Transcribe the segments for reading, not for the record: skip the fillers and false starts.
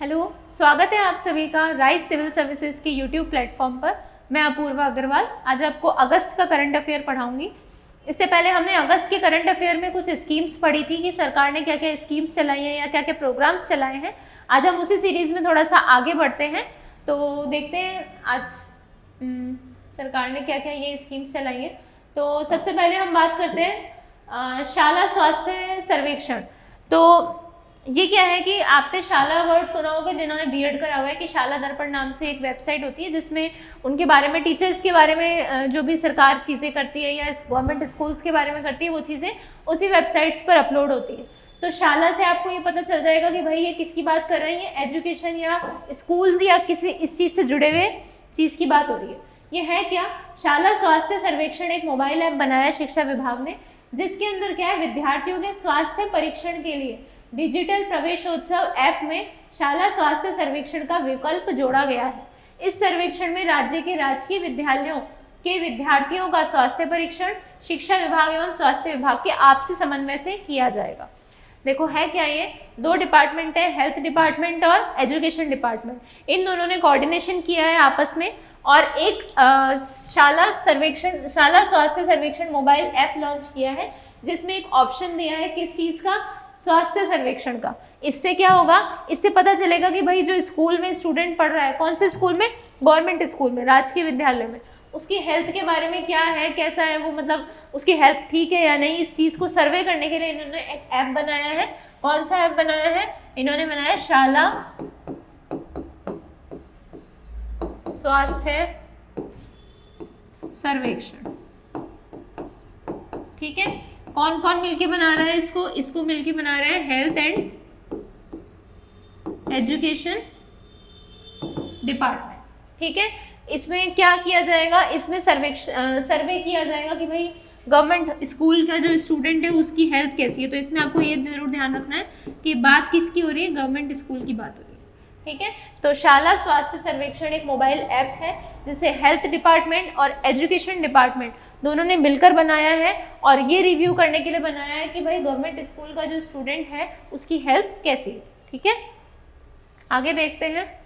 Hello, स्वागत है आप सभी का राइस सिविल सर्विसेज के यूट्यूब प्लेटफॉर्म पर। मैं अपूर्वा अग्रवाल आज आपको अगस्त का करंट अफेयर पढ़ाऊंगी। इससे पहले हमने अगस्त के करंट अफेयर में कुछ स्कीम्स पढ़ी थी कि सरकार ने क्या क्या स्कीम्स चलाई हैं या क्या क्या प्रोग्राम्स चलाए हैं। आज हम उसी सीरीज़ में थोड़ा सा आगे बढ़ते हैं, तो देखते हैं आज सरकार ने क्या क्या ये स्कीम्स चलाई हैं। तो सबसे पहले हम बात करते हैं शाला स्वास्थ्य सर्वेक्षण। तो ये क्या है कि आपने शाला वर्ड सुना होगा जिन्होंने बीएड करा हुआ है कि शाला दर्पण नाम से एक वेबसाइट होती है जिसमें उनके बारे में, टीचर्स के बारे में जो भी सरकार चीज़ें करती है या गवर्नमेंट स्कूल्स के बारे में करती है वो चीज़ें उसी वेबसाइट्स पर अपलोड होती है। तो शाला से आपको ये पता चल जाएगा कि भाई ये किसकी बात कर रहे हैं, एजुकेशन या स्कूल या किसी इस चीज़ से जुड़े हुए चीज़ की बात हो रही है। ये है क्या? शाला स्वास्थ्य सर्वेक्षण एक मोबाइल ऐप बनाया शिक्षा विभाग ने, जिसके अंदर क्या है, विद्यार्थियों के स्वास्थ्य परीक्षण के लिए डिजिटल प्रवेशोत्सव ऐप में शाला स्वास्थ्य सर्वेक्षण का विकल्प जोड़ा गया है। इस सर्वेक्षण में राज्य के राजकीय विद्यालयों के विद्यार्थियों का स्वास्थ्य परीक्षण शिक्षा विभाग एवं स्वास्थ्य विभाग के आपसी समन्वय से किया जाएगा। देखो है क्या, ये दो डिपार्टमेंट है, हेल्थ डिपार्टमेंट और एजुकेशन डिपार्टमेंट। इन दोनों ने कोऑर्डिनेशन किया है आपस में और एक शाला स्वास्थ्य सर्वेक्षण मोबाइल ऐप लॉन्च किया है, जिसमें एक ऑप्शन दिया है किस चीज़ का, स्वास्थ्य सर्वेक्षण का। इससे क्या होगा, इससे पता चलेगा कि भाई जो स्कूल में स्टूडेंट पढ़ रहा है, कौन से स्कूल में, गवर्नमेंट स्कूल में, राजकीय विद्यालय में, उसकी हेल्थ के बारे में क्या है, कैसा है वो, मतलब उसकी हेल्थ ठीक है या नहीं। इस चीज़ को सर्वे करने के लिए इन्होंने एक ऐप बनाया है। कौन सा ऐप बनाया है? इन्होंने बनाया शाला स्वास्थ्य सर्वेक्षण। ठीक है, कौन कौन मिलके बना रहा है इसको मिलके बना रहा है हेल्थ एंड एजुकेशन डिपार्टमेंट। ठीक है, इसमें क्या किया जाएगा, इसमें सर्वे किया जाएगा कि भाई गवर्नमेंट स्कूल का जो स्टूडेंट है उसकी हेल्थ कैसी है। तो इसमें आपको ये जरूर ध्यान रखना है कि बात किसकी हो रही है, गवर्नमेंट स्कूल की बात हो रही है। ठीक है, तो शाला स्वास्थ्य सर्वेक्षण एक मोबाइल ऐप है जिसे हेल्थ डिपार्टमेंट और एजुकेशन डिपार्टमेंट दोनों ने मिलकर बनाया है और ये रिव्यू करने के लिए बनाया है कि भाई गवर्नमेंट स्कूल का जो स्टूडेंट है उसकी हेल्थ कैसी है। ठीक है, आगे देखते हैं।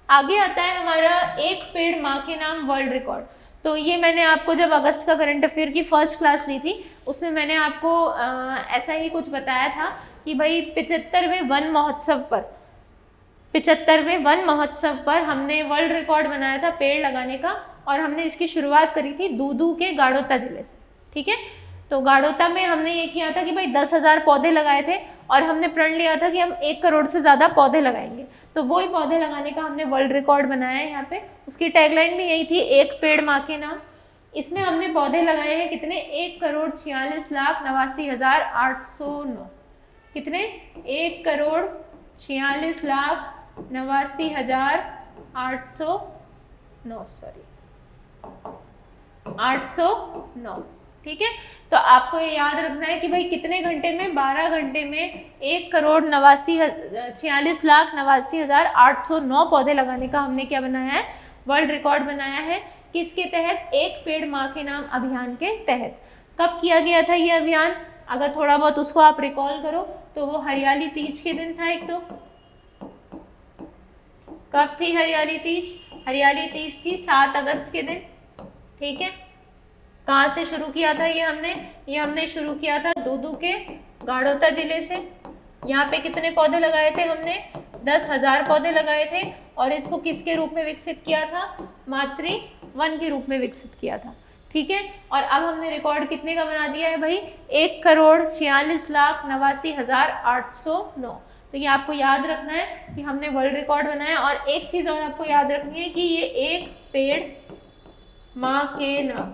आगे आता है हमारा एक पेड़ माँ के नाम वर्ल्ड रिकॉर्ड। तो ये मैंने आपको जब अगस्त का करंट अफेयर की फर्स्ट क्लास ली थी उसमें मैंने आपको ऐसा ही कुछ बताया था कि भाई 75वें वन महोत्सव पर हमने वर्ल्ड रिकॉर्ड बनाया था पेड़ लगाने का, और हमने इसकी शुरुआत करी थी दूदू के गाड़ोता जिले से। ठीक है, तो गाड़ोता में हमने ये किया था कि भाई 10,000 पौधे लगाए थे और हमने प्रण लिया था कि हम 1 करोड़ से ज़्यादा पौधे लगाएंगे। तो वही पौधे लगाने का हमने वर्ल्ड रिकॉर्ड बनाया है यहाँ पे। उसकी टैगलाइन भी यही थी, एक पेड़ माँ के नाम। इसमें हमने पौधे लगाए हैं कितने, 1,46,89,809। कितने, 1,46,89,809, सॉरी 809। ठीक है, तो आपको ये याद रखना है कि भाई कितने घंटे में, 12 घंटे में 1,46,89,809 पौधे लगाने का हमने क्या बनाया है, वर्ल्ड रिकॉर्ड बनाया है। किसके तहत? एक पेड़ माँ के नाम अभियान के तहत। कब किया गया था ये अभियान? अगर थोड़ा बहुत उसको आप रिकॉल करो तो वो हरियाली तीज के दिन था। एक तो कब थी हरियाली तीज? हरियाली तीज थी 7 अगस्त के दिन। ठीक है, कहाँ से शुरू किया था ये हमने शुरू किया था दूदू के गाड़ोता जिले से। यहाँ पे कितने पौधे लगाए थे हमने? 10,000 पौधे लगाए थे और इसको किसके रूप में विकसित किया था? मातृ वन के रूप में विकसित किया था। ठीक है, और अब हमने रिकॉर्ड कितने का बना दिया है भाई? 1,46,89,809। तो ये आपको याद रखना है कि हमने वर्ल्ड रिकॉर्ड बनाया। और एक चीज़ और आपको याद रखनी है कि ये एक पेड़ माँ के नाम।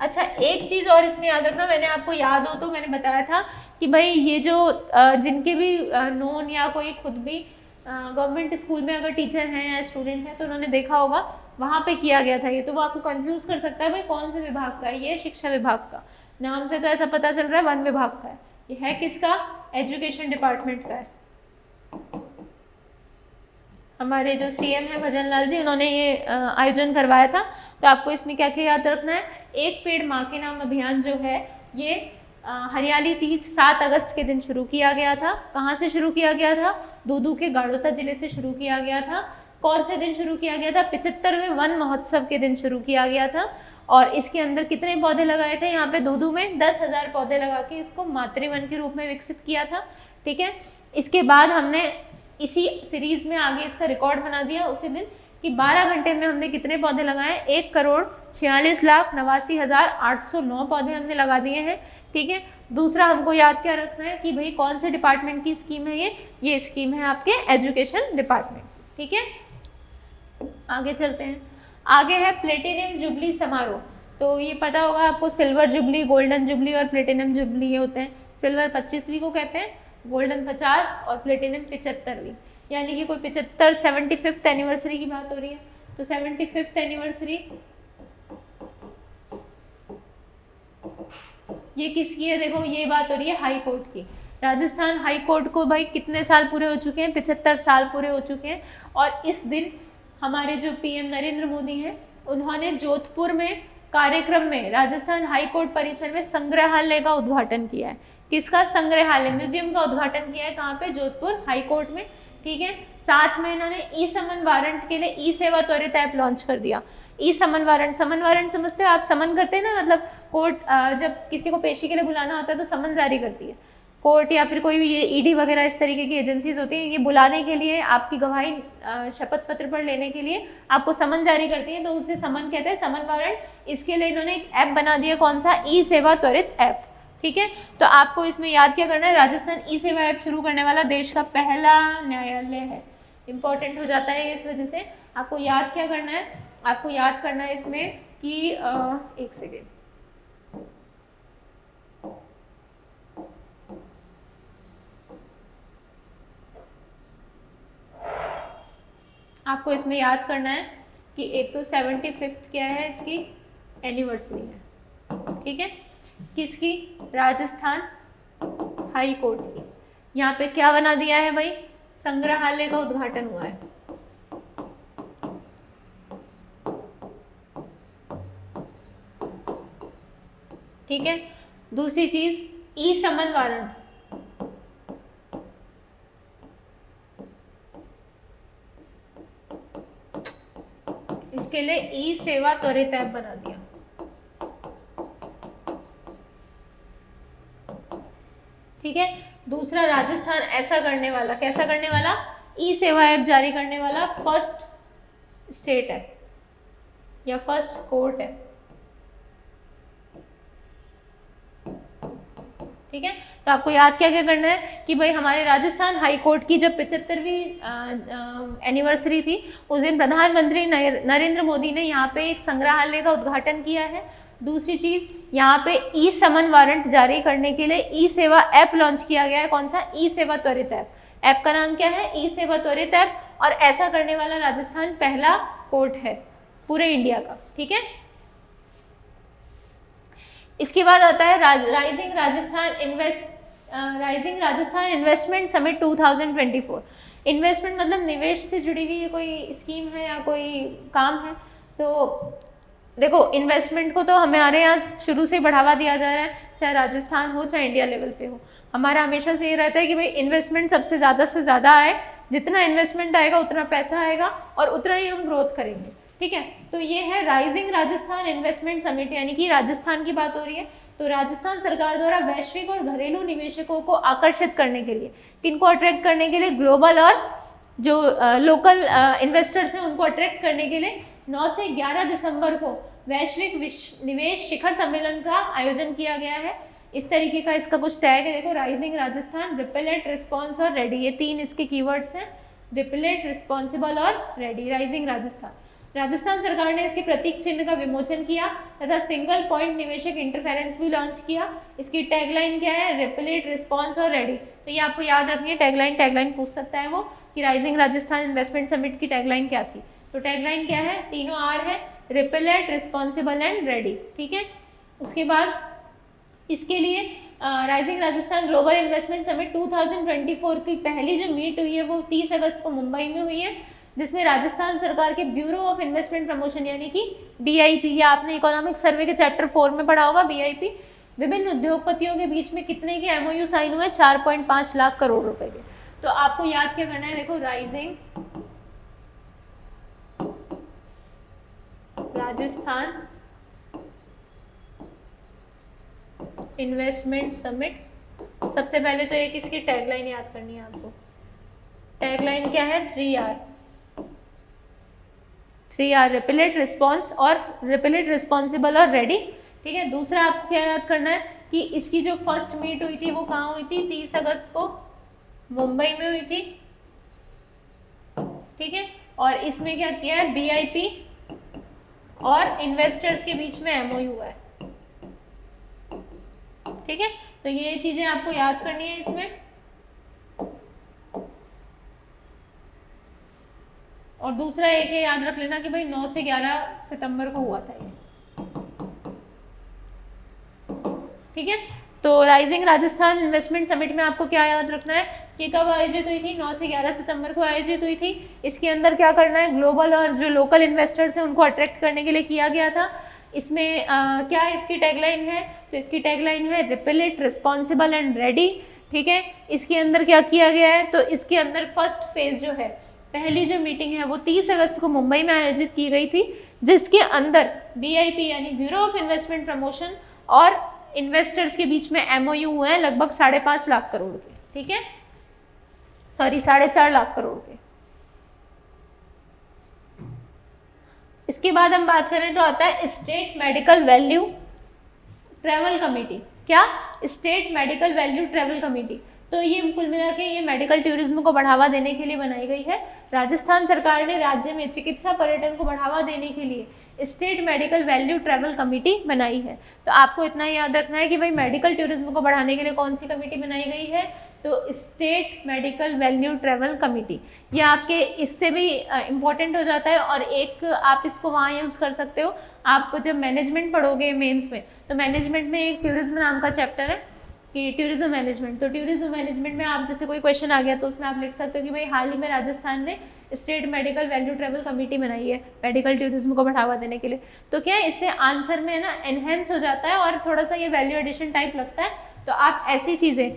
अच्छा, एक चीज़ और इसमें याद रखना, मैंने आपको याद हो तो मैंने बताया था कि भाई ये जो जिनके भी नोन या कोई खुद भी गवर्नमेंट स्कूल में अगर टीचर हैं या स्टूडेंट हैं तो उन्होंने देखा होगा वहाँ पे किया गया था ये। तो वो आपको कंफ्यूज कर सकता है भाई कौन से विभाग का है ये। शिक्षा विभाग का नाम से तो ऐसा पता चल रहा है वन विभाग का है। ये है किसका? एजुकेशन डिपार्टमेंट का है। हमारे जो सीएम है भजन लाल जी, उन्होंने ये आयोजन करवाया था। तो आपको इसमें क्या क्या याद रखना है? एक पेड़ माँ के नाम अभियान जो है ये हरियाली तीज 7 अगस्त के दिन शुरू किया गया था। कहाँ से शुरू किया गया था? दूदू के गाड़ोता जिले से शुरू किया गया था। कौन से दिन शुरू किया गया था? 75वें वन महोत्सव के दिन शुरू किया गया था। और इसके अंदर कितने पौधे लगाए थे? यहाँ पे दूदू में 10,000 पौधे लगा के इसको मातृवन के रूप में विकसित किया था। ठीक है, इसके बाद हमने इसी सीरीज में आगे इसका रिकॉर्ड बना दिया उसी दिन कि 12 घंटे में हमने कितने पौधे लगाए? 1,46,89,809 पौधे हमने लगा दिए हैं। ठीक है, दूसरा हमको याद क्या रखना है कि भाई कौन से डिपार्टमेंट की स्कीम है ये स्कीम है आपके एजुकेशन डिपार्टमेंट। ठीक है, आगे चलते हैं। आगे है प्लेटिनियम जुबली समारोह। तो ये पता होगा आपको, सिल्वर जुबली, गोल्डन जुबली और प्लेटिनियम जुबली ये होते हैं। सिल्वर 25वीं को कहते हैं, गोल्डन 50 और प्लेटिनियम 75वीं, यानी कि कोई 75 एनिवर्सरी की बात हो रही है। तो 75th एनिवर्सरी ये किसकी है? देखो ये बात हो रही है हाई कोर्ट की। राजस्थान हाई कोर्ट को भाई कितने साल पूरे हो चुके हैं? 75 साल पूरे हो चुके हैं। और इस दिन हमारे जो पीएम नरेंद्र मोदी हैं उन्होंने जोधपुर में कार्यक्रम में राजस्थान हाई कोर्ट परिसर में संग्रहालय का उद्घाटन किया है। किसका संग्रहालय? म्यूजियम का उद्घाटन किया है। कहाँ पे? जोधपुर हाई कोर्ट में। ठीक है, साथ में इन्होंने ई समन वारंट के लिए ई सेवा त्वरित ऐप लॉन्च कर दिया। ई समन वारंट समझते हो आप? समन करते हैं ना, मतलब कोर्ट जब किसी को पेशी के लिए बुलाना होता है तो समन जारी करती है कोर्ट, या फिर कोई भी ये ईडी वगैरह इस तरीके की एजेंसीज होती हैं, ये बुलाने के लिए आपकी गवाही शपथ पत्र पर लेने के लिए आपको समन जारी करती हैं, तो उसे समन कहते हैं, समन वारंट। इसके लिए इन्होंने एक ऐप बना दिया, कौन सा? ई सेवा त्वरित ऐप। ठीक है, तो आपको इसमें याद क्या करना है? राजस्थान ई सेवा ऐप शुरू करने वाला देश का पहला न्यायालय है। इंपॉर्टेंट हो जाता है इस वजह से। आपको याद क्या करना है? आपको याद करना है इसमें कि एक सेकेंड, आपको इसमें याद करना है कि एक तो 75th क्या है? इसकी एनिवर्सरी है। ठीक है, किसकी? राजस्थान हाई कोर्ट की। यहाँ पे क्या बना दिया है भाई? संग्रहालय का उद्घाटन हुआ है। ठीक है, दूसरी चीज ई समन वारंट। इसके लिए ई सेवा त्वरित ऐप बना दिया। ठीक है, दूसरा राजस्थान ऐसा करने वाला, कैसा करने वाला? ई सेवा ऐप जारी करने वाला फर्स्ट स्टेट है या फर्स्ट कोर्ट है। ठीक है, तो आपको याद क्या क्या करना है कि भाई हमारे राजस्थान हाई कोर्ट की जब 75वीं एनिवर्सरी थी उस दिन प्रधानमंत्री नरेंद्र मोदी ने यहाँ पे एक संग्रहालय का उद्घाटन किया है। दूसरी चीज, यहाँ पे ई समन वारंट जारी करने के लिए ई सेवा ऐप लॉन्च किया गया है। कौन सा? ई सेवा त्वरित ऐप। ऐप का नाम क्या है? ई सेवा त्वरित ऐप। और ऐसा करने वाला राजस्थान पहला कोर्ट है पूरे इंडिया का। ठीक है, इसके बाद आता है rising Rajasthan investment summit 2024। Investment मतलब निवेश से जुड़ी हुई कोई स्कीम है या कोई काम है। तो देखो, इन्वेस्टमेंट को तो हमारे यहाँ शुरू से बढ़ावा दिया जा रहा है, चाहे राजस्थान हो चाहे इंडिया लेवल पे हो। हमारा हमेशा से ये रहता है कि भाई इन्वेस्टमेंट सबसे ज़्यादा आए, जितना इन्वेस्टमेंट आएगा उतना पैसा आएगा और उतना ही हम ग्रोथ करेंगे। ठीक है, तो ये है राइजिंग राजस्थान इन्वेस्टमेंट समिट, यानी कि राजस्थान की बात हो रही है। तो राजस्थान सरकार द्वारा वैश्विक और घरेलू निवेशकों को आकर्षित करने के लिए, किनको अट्रैक्ट करने के लिए? ग्लोबल और जो लोकल इन्वेस्टर्स हैं उनको अट्रैक्ट करने के लिए 9 से 11 दिसंबर को वैश्विक निवेश शिखर सम्मेलन का आयोजन किया गया है। इस तरीके का इसका कुछ टैग है, देखो, राइजिंग राजस्थान, रिपेलेंट, रिस्पॉन्स और रेडी, ये 3 इसके कीवर्ड्स हैं, रिपेलेंट, रिस्पॉन्सिबल और रेडी। राइजिंग राजस्थान सरकार ने इसके प्रतीक चिन्ह का विमोचन किया तथा सिंगल पॉइंट निवेशक इंटरफेरेंस भी लॉन्च किया। इसकी टैगलाइन क्या है? रिपेलेंट, रिस्पॉन्स और रेडी। तो ये आपको याद रखनी है, टैगलाइन पूछ सकता है वो कि राइजिंग राजस्थान इन्वेस्टमेंट समिट की टैगलाइन क्या थी। तो टैगलाइन क्या है? तीनों आर है, रिपेलेंट, रिस्पॉन्सिबल एंड रेडी। ठीक है, उसके बाद इसके लिए rising Rajasthan global investment summit 2024 की पहली जो मीट हुई है वो 30 अगस्त को मुंबई में हुई है, जिसमें राजस्थान सरकार के ब्यूरो ऑफ इन्वेस्टमेंट प्रमोशन यानी कि BIP, या आपने इकोनॉमिक सर्वे के चैप्टर 4 में पढ़ा होगा BIP, विभिन्न उद्योगपतियों के बीच में कितने के एमओयू साइन हुए? 4.5 लाख करोड़ रुपए के। तो आपको याद क्या करना है? देखो, राइजिंग राजस्थान इन्वेस्टमेंट समिट। सबसे पहले तो एक इसकी टैगलाइन याद करनी है आपको। टैगलाइन क्या है? 3R। 3R, रिपिलेट, रिस्पॉन्स और रिपिलेट, रिस्पॉन्सिबल और रेडी। ठीक है। दूसरा आपको क्या याद करना है कि इसकी जो फर्स्ट मीट हुई थी वो कहाँ हुई थी? 30 अगस्त को मुंबई में हुई थी। ठीक है। और इसमें क्या किया है? BIP और इन्वेस्टर्स के बीच में MOU है। ठीक है। तो ये चीजें आपको याद करनी है इसमें। और दूसरा एक है, याद रख लेना कि भाई 9 से 11 सितंबर को हुआ था ये। ठीक है। तो राइजिंग राजस्थान इन्वेस्टमेंट समिट में आपको क्या याद रखना है कि कब आयोजित हुई थी? 9 से 11 सितंबर को आयोजित हुई थी। इसके अंदर क्या करना है? ग्लोबल और जो लोकल इन्वेस्टर्स हैं उनको अट्रैक्ट करने के लिए किया गया था। इसमें क्या इसकी टैगलाइन है? तो इसकी टैगलाइन है रिपिलेट, रिस्पॉन्सिबल एंड रेडी। ठीक है। इसके अंदर क्या किया गया है? तो इसके अंदर फर्स्ट फेज जो है, पहली जो मीटिंग है वो 30 अगस्त को मुंबई में आयोजित की गई थी, जिसके अंदर BIP यानी ब्यूरो ऑफ इन्वेस्टमेंट प्रमोशन और इन्वेस्टर्स के बीच में MOU हुए हैं लगभग 5.5 लाख करोड़ के। ठीक है, सॉरी 4.5 लाख करोड़ के। इसके बाद हम बात करें तो आता है state medical value travel committee. क्या? State medical value travel committee. तो ये कुल मिला के ये मेडिकल टूरिज्म को बढ़ावा देने के लिए बनाई गई है। राजस्थान सरकार ने राज्य में चिकित्सा पर्यटन को बढ़ावा देने के लिए state medical value travel committee बनाई है। तो आपको इतना याद रखना है कि भाई मेडिकल टूरिज्म को बढ़ाने के लिए कौन सी कमेटी बनाई गई है? तो state medical value travel committee. ये आपके इससे भी इम्पोर्टेंट हो जाता है। और एक आप इसको वहाँ यूज़ कर सकते हो, आप जब मैनेजमेंट पढ़ोगे मेंस में, तो मैनेजमेंट में एक टूरिज्म नाम का चैप्टर है कि टूरिज्म मैनेजमेंट। तो टूरिज्म मैनेजमेंट में आप जैसे कोई क्वेश्चन आ गया तो उसमें आप लिख सकते हो कि भाई हाल ही में राजस्थान ने state medical value travel committee बनाई है मेडिकल टूरिज्म को बढ़ावा देने के लिए। तो क्या है, इससे आंसर में ना एनहेंस हो जाता है और थोड़ा सा ये वैल्यू एडिशन टाइप लगता है। तो आप ऐसी चीज़ें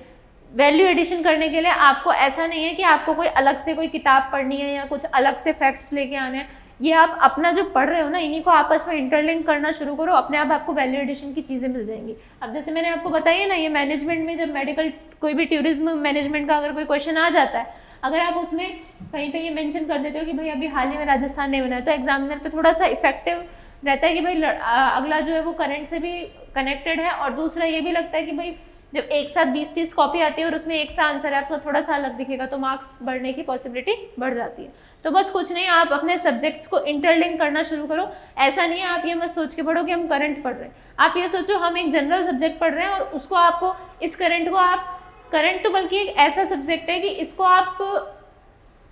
वैल्यू एडिशन करने के लिए आपको ऐसा नहीं है कि आपको कोई अलग से कोई किताब पढ़नी है या कुछ अलग से फैक्ट्स लेके आने हैं। ये आप अपना जो पढ़ रहे हो ना, इन्हीं को आपस में इंटरलिंक करना शुरू करो, अपने आप आपको वैल्यू एडिशन की चीज़ें मिल जाएंगी। अब जैसे मैंने आपको बताया ना, ये मैनेजमेंट में जब मेडिकल कोई भी टूरिज्म मैनेजमेंट का अगर कोई क्वेश्चन आ जाता है, अगर आप उसमें कहीं पे ये मेंशन कर देते हो कि भाई अभी हाल ही में राजस्थान ने बनाया, तो एग्जामिनर पे थोड़ा सा इफेक्टिव रहता है कि भाई अगला जो है वो करंट से भी कनेक्टेड है। और दूसरा ये भी लगता है कि भाई जब एक साथ 20-30 कॉपी आती है और उसमें एक सा आंसर है, आपको थोड़ा सा अलग दिखेगा तो मार्क्स बढ़ने की पॉसिबिलिटी बढ़ जाती है। तो बस कुछ नहीं, आप अपने सब्जेक्ट्स को इंटरलिंक करना शुरू करो। ऐसा नहीं है आप ये मत सोच के पढ़ो कि हम करंट पढ़ रहे हैं, आप ये सोचो हम एक जनरल सब्जेक्ट पढ़ रहे हैं और उसको आपको इस करंट को आप करंट तो बल्कि एक ऐसा सब्जेक्ट है कि इसको आप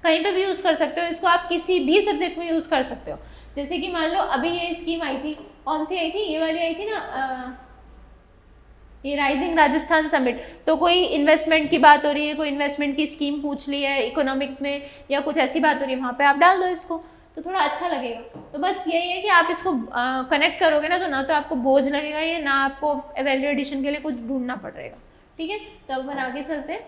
कहीं पे भी यूज़ कर सकते हो, इसको आप किसी भी सब्जेक्ट में यूज़ कर सकते हो। जैसे कि मान लो अभी ये स्कीम आई थी, कौन सी आई थी? ये वाली आई थी ना, ये राइजिंग राजस्थान समिट। तो कोई इन्वेस्टमेंट की बात हो रही है, कोई इन्वेस्टमेंट की स्कीम पूछ ली है इकोनॉमिक्स में या कुछ ऐसी बात हो रही है, वहाँ पे आप डाल दो इसको, तो थोड़ा अच्छा लगेगा। तो बस यही है कि आप इसको कनेक्ट करोगे ना, तो ना तो आपको बोझ लगेगा ये, ना आपको वैल्यू एडिशन के लिए कुछ ढूंढना पड़ेगा। ठीक है, तो अब अपन आगे चलते हैं।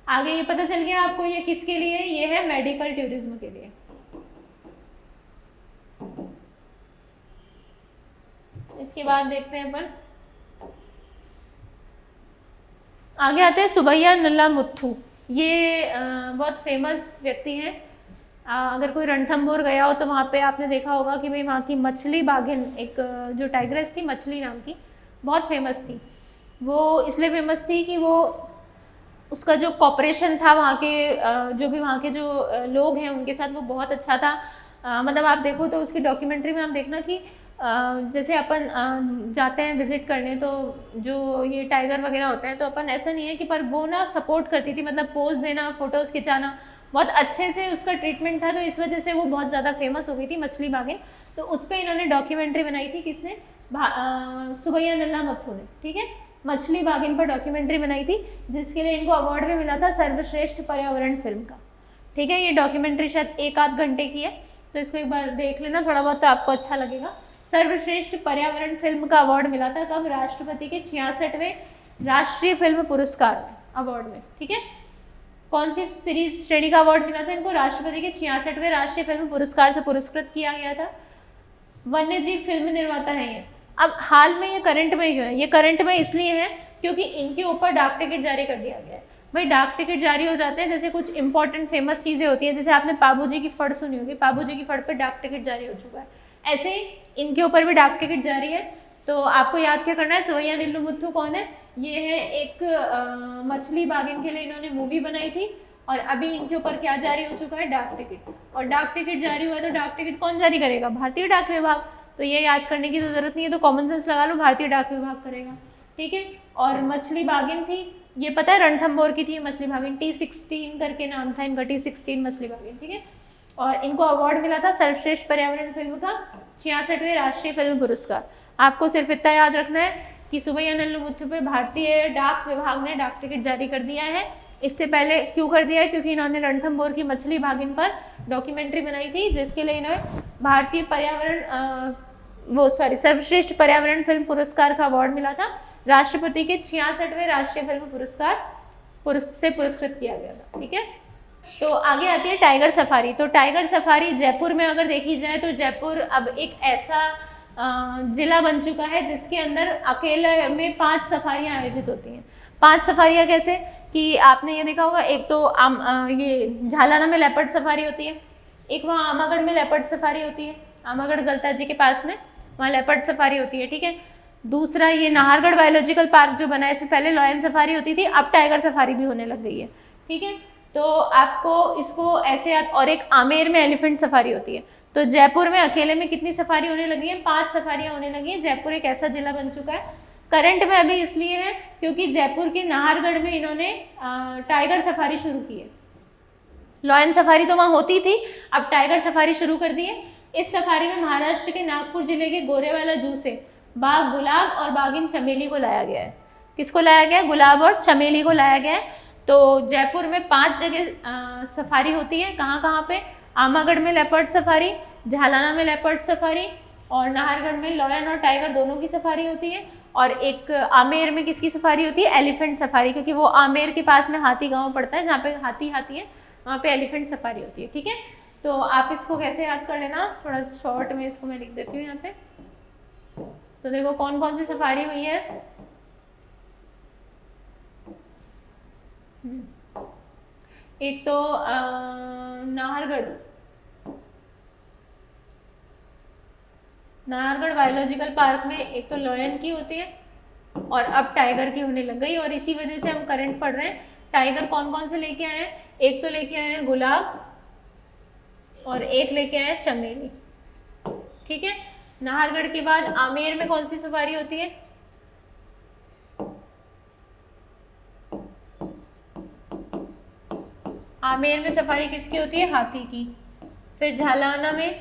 आगे ये पता चल गया आपको ये किसके लिए है? ये है मेडिकल टूरिज्म के लिए। इसके बाद देखते हैं अपन आगे आते हैं सुबैया नल्ला मुथु। ये बहुत फेमस व्यक्ति हैं। अगर कोई रणथंभौर गया हो तो वहाँ पे आपने देखा होगा कि भाई वहाँ की मछली बाघिन, एक जो टाइग्रेस थी मछली नाम की, बहुत फेमस थी। वो इसलिए फेमस थी कि वो उसका जो कॉपरेशन था वहाँ के जो भी वहाँ के जो लोग हैं उनके साथ, वो बहुत अच्छा था। मतलब आप देखो तो उसकी डॉक्यूमेंट्री में आप देखना कि जैसे अपन जाते हैं विजिट करने, तो जो ये टाइगर वगैरह होते हैं, तो अपन ऐसा नहीं है कि, पर वो ना सपोर्ट करती थी, मतलब पोज देना, फोटोज़ खिंचाना, बहुत अच्छे से उसका ट्रीटमेंट था। तो इस वजह से वो बहुत ज़्यादा फेमस हो गई थी मछली बाघिन। तो उस पर इन्होंने डॉक्यूमेंट्री बनाई थी, किसने? सुबैया नल्ला मुथु ने। ठीक है, मछली बाघिन पर डॉक्यूमेंट्री बनाई थी, जिसके लिए इनको अवार्ड भी मिला था सर्वश्रेष्ठ पर्यावरण फिल्म का। ठीक है, ये डॉक्यूमेंट्री शायद 1 आध घंटे की है, तो इसको एक बार देख लेना, थोड़ा बहुत तो आपको अच्छा लगेगा। सर्वश्रेष्ठ पर्यावरण फिल्म का अवार्ड मिला था कब? राष्ट्रपति के 66वें राष्ट्रीय फिल्म पुरस्कार में, अवार्ड में, ठीक है। कौन सी सीरीज श्रेणी का अवार्ड मिला था इनको? राष्ट्रपति के 66वें राष्ट्रीय फिल्म पुरस्कार से पुरस्कृत किया गया था। वन्य जीव फिल्म निर्माता है ये। अब हाल में ये करंट में क्यों है? ये करंट में इसलिए है क्योंकि इनके ऊपर डाक टिकट जारी कर दिया गया है। भाई डाक टिकट जारी हो जाते हैं, जैसे कुछ इंपॉर्टेंट फेमस चीज़ें होती हैं, जैसे आपने पाबूजी की फड़ सुनी होगी, पाबूजी की फड़ पर डाक टिकट जारी हो चुका है, ऐसे ही इनके ऊपर भी डाक टिकट जारी है। तो आपको याद क्या करना है? सवैया नीलूमुथु कौन है? ये है एक मछली बागिन के लिए इन्होंने मूवी बनाई थी, और अभी इनके ऊपर क्या जारी हो चुका है? डाक टिकट। और डाक टिकट जारी हुआ तो डाक टिकट कौन जारी करेगा? भारतीय डाक विभाग। तो ये याद करने की तो जरूरत नहीं है, तो कॉमन सेंस लगा लो, भारतीय डाक विभाग करेगा, ठीक है। और मछली बागिन थी, ये पता है रणथंभौर की थी मछली बागिन, T16 करके नाम था इनका, T16 मछली बागिन, ठीक है। और इनको अवार्ड मिला था सर्वश्रेष्ठ पर्यावरण फिल्म का 66वें राष्ट्रीय फिल्म पुरस्कार। आपको सिर्फ इतना याद रखना है कि सवैया नीलूमुथु पर भारतीय डाक विभाग ने डाक टिकट जारी कर दिया है। इससे पहले क्यों कर दिया है? क्योंकि इन्होंने रणथंभौर की मछली बागिन पर डॉक्यूमेंट्री बनाई थी, जिसके लिए इन्हें भारतीय पर्यावरण सर्वश्रेष्ठ पर्यावरण फिल्म पुरस्कार का अवार्ड मिला था। राष्ट्रपति के 66वें राष्ट्रीय फिल्म पुरस्कार से पुरस्कृत किया गया था, ठीक है। तो आगे आती है टाइगर सफारी। तो टाइगर सफारी जयपुर में अगर देखी जाए तो जयपुर अब एक ऐसा जिला बन चुका है जिसके अंदर अकेले में 5 सफारियाँ आयोजित होती हैं। 5 सफारियाँ कैसे कि आपने ये देखा होगा, एक तो ये झालाना में लेपर्ड सफारी होती है, एक वहाँ आमागढ़ में लेपर्ड सफारी होती है, आमागढ़ गलता जी के पास में, वहाँ लेपर्ड सफारी होती है, ठीक है। दूसरा ये नाहरगढ़ बायोलॉजिकल पार्क जो बना है, इससे पहले लॉयन सफारी होती थी, अब टाइगर सफारी भी होने लग गई है, ठीक है। तो आपको इसको ऐसे याद, और एक आमेर में एलिफेंट सफारी होती है। तो जयपुर में अकेले में कितनी सफारी होने लगी है? 5 सफारियाँ होने लगी हैं। जयपुर एक ऐसा जिला बन चुका है, करंट में अभी इसलिए है क्योंकि जयपुर के नाहरगढ़ में इन्होंने टाइगर सफारी शुरू की है। लॉयन सफारी तो वहाँ होती थी, अब टाइगर सफारी शुरू कर दी है। इस सफारी में महाराष्ट्र के नागपुर जिले के गोरेवाला जू से बाघ गुलाब और बाघिन चमेली को लाया गया है। किसको लाया गया है? गुलाब और चमेली को लाया गया है। तो जयपुर में 5 जगह सफारी होती है। कहाँ कहाँ पे? आमागढ़ में लेपर्ड सफारी, झालाना में लेपर्ड सफारी, और नाहरगढ़ में लॉयन और टाइगर दोनों की सफारी होती है। और एक आमेर में किसकी सफारी होती है? एलिफेंट सफारी, क्योंकि वो आमेर के पास में हाथी गांव पड़ता है, जहाँ पे हाथी है, वहाँ पे एलिफेंट सफारी होती है, ठीक है। तो आप इसको कैसे याद कर लेना, थोड़ा शॉर्ट में इसको मैं लिख देती हूँ यहाँ पे। तो देखो कौन कौन सी सफारी हुई है। एक तो नाहरगढ़ बायोलॉजिकल पार्क में एक तो लॉयन की होती है और अब टाइगर की होने लग गई, और इसी वजह से हम करंट पढ़ रहे हैं। टाइगर कौन कौन से लेके आए हैं? एक तो लेके आए हैं गुलाब और एक लेके आए हैं चमेली, ठीक है। नाहरगढ़ के बाद आमेर में कौन सी सफारी होती है? आमेर में सफारी किसकी होती है? हाथी की। फिर झालाना में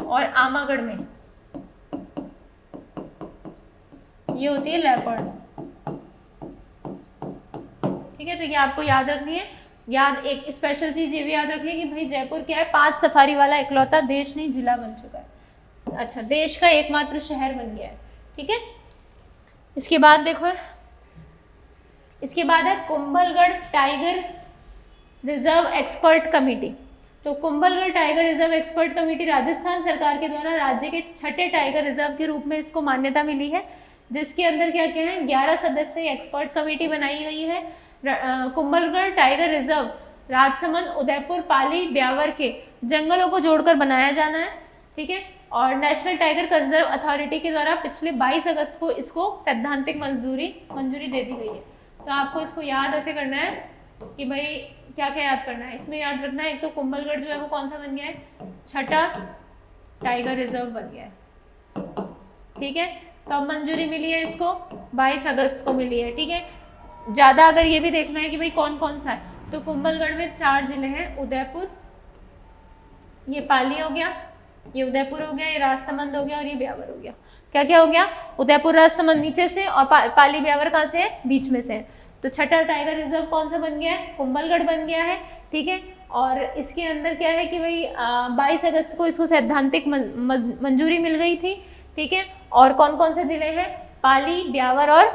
और आमागढ़ में ये होती है लेपर्ड, ठीक है। तो ये आपको याद रखनी है। एक स्पेशल चीज ये भी याद रखनी है कि भाई जयपुर क्या है? 5 सफारी वाला इकलौता देश नहीं जिला बन चुका है। अच्छा, देश का एकमात्र शहर बन गया है, ठीक है। इसके बाद देखो, इसके बाद है Kumbhalgarh tiger reserve expert committee. तो Kumbhalgarh tiger reserve expert committee Rajasthan सरकार के द्वारा राज्य के 6ठे टाइगर रिजर्व के रूप में इसको मान्यता मिली है, जिसके अंदर क्या क्या है? 11 सदस्यीय एक्सपर्ट कमेटी बनाई गई है। कुंभलगढ़ टाइगर रिजर्व राजसमंद, उदयपुर, पाली, ब्यावर के जंगलों को जोड़कर बनाया जाना है, ठीक है। और नेशनल टाइगर कंजर्व अथॉरिटी के द्वारा पिछले 22 अगस्त को इसको सैद्धांतिक मंजूरी दे दी गई है। तो आपको इसको याद ऐसे करना है कि भाई क्या क्या याद करना है इसमें। याद रखना है, एक तो कुंभलगढ़ जो है वो कौन सा बन गया है? 6ठा टाइगर रिजर्व बन गया है, ठीक है। कब मंजूरी मिली है इसको? 22 अगस्त को मिली है, ठीक है। ज़्यादा अगर ये भी देखना है कि भाई कौन कौन सा है, तो कुंभलगढ़ में 4 जिले हैं, उदयपुर, ये पाली हो गया, ये उदयपुर हो गया, ये राजसमंद हो गया और ये ब्यावर हो गया। क्या क्या हो गया? उदयपुर राजसमंद नीचे से और पाली ब्यावर कहाँ से है? बीच में से है। तो 6ठा टाइगर रिजर्व कौन सा बन गया है? कुंभलगढ़ बन गया है, ठीक है। और इसके अंदर क्या है कि भाई 22 अगस्त को इसको सैद्धांतिक मंजूरी मिल गई थी, ठीक है। और कौन कौन से जिले हैं, पाली, ब्यावर और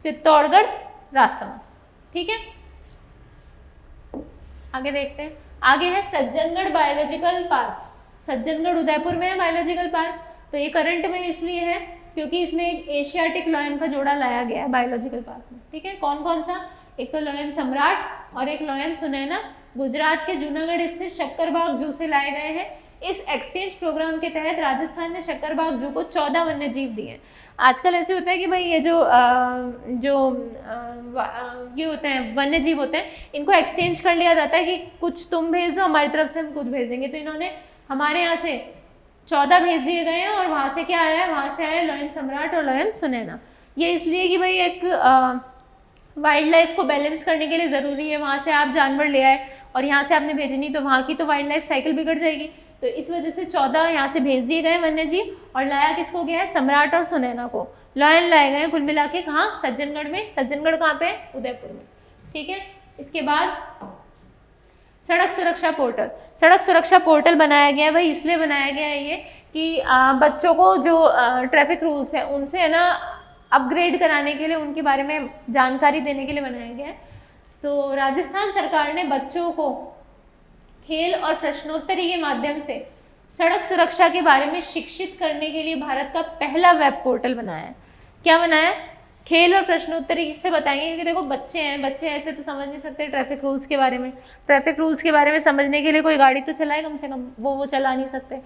चित्तौड़गढ़, राजसमंद, ठीक है। आगे देखते हैं, आगे है सज्जनगढ़ बायोलॉजिकल पार्क। सज्जनगढ़ उदयपुर में है बायोलॉजिकल पार्क। तो ये करंट में इसलिए है क्योंकि इसमें एक एशियाटिक लॉयन का जोड़ा लाया गया है बायोलॉजिकल पार्क में, ठीक है। कौन कौन सा, एक तो लॉयन सम्राट और एक लॉयन सुनैना गुजरात के जूनागढ़ स्थित शक्करबाग जू से लाए गए हैं। इस एक्सचेंज प्रोग्राम के तहत राजस्थान ने शक्करबाग जू को 14 वन्य जीव दिए हैं। आजकल ऐसे होता है कि भाई ये ये होते हैं वन्य जीव होते हैं, इनको एक्सचेंज कर लिया जाता है कि कुछ तुम भेज दो, हमारी तरफ से हम कुछ भेज देंगे। तो इन्होंने हमारे यहाँ से 14 भेज दिए गए हैं और वहाँ से क्या आया है, वहाँ से आया लॉयन सम्राट और लॉयन सुनैना। ये इसलिए कि भाई एक वाइल्ड लाइफ को बैलेंस करने के लिए ज़रूरी है, वहाँ से आप जानवर ले आए और यहाँ से आपने भेजनी तो वहाँ की तो वाइल्ड लाइफ साइकिल बिगड़ जाएगी। तो इस वजह से 14 यहाँ से भेज दिए गए वन्य जीव, और लाया किसको गया है, सम्राट और सुनैना को। लॉयन लाए गए कुल मिला के कहाँ, सज्जनगढ़ में। सज्जनगढ़ कहाँ पे, उदयपुर में, ठीक है। इसके बाद सड़क सुरक्षा पोर्टल। सड़क सुरक्षा पोर्टल बनाया गया है भाई, इसलिए बनाया गया है ये कि बच्चों को जो ट्रैफिक रूल्स हैं उनसे है ना अपग्रेड कराने के लिए, उनके बारे में जानकारी देने के लिए बनाया गया है। तो राजस्थान सरकार ने बच्चों को खेल और प्रश्नोत्तरी के माध्यम से सड़क सुरक्षा के बारे में शिक्षित करने के लिए भारत का पहला वेब पोर्टल बनाया है। क्या बनाया है, खेल और प्रश्नोत्तरी इससे बताएंगे, क्योंकि देखो बच्चे हैं, बच्चे ऐसे तो समझ नहीं सकते ट्रैफिक रूल्स के बारे में। ट्रैफिक रूल्स के बारे में समझने के लिए कोई गाड़ी तो चलाए कम से कम, वो चला नहीं सकते।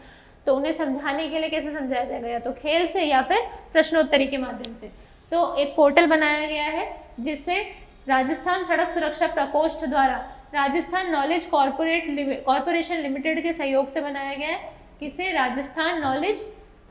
तो उन्हें समझाने के लिए कैसे समझाया जाएगा, या तो खेल से या फिर प्रश्नोत्तरी के माध्यम से। तो एक पोर्टल बनाया गया है जिससे राजस्थान सड़क सुरक्षा प्रकोष्ठ द्वारा राजस्थान नॉलेज कॉरपोरेशन लिमिटेड के सहयोग से बनाया गया है। किसे, राजस्थान नॉलेज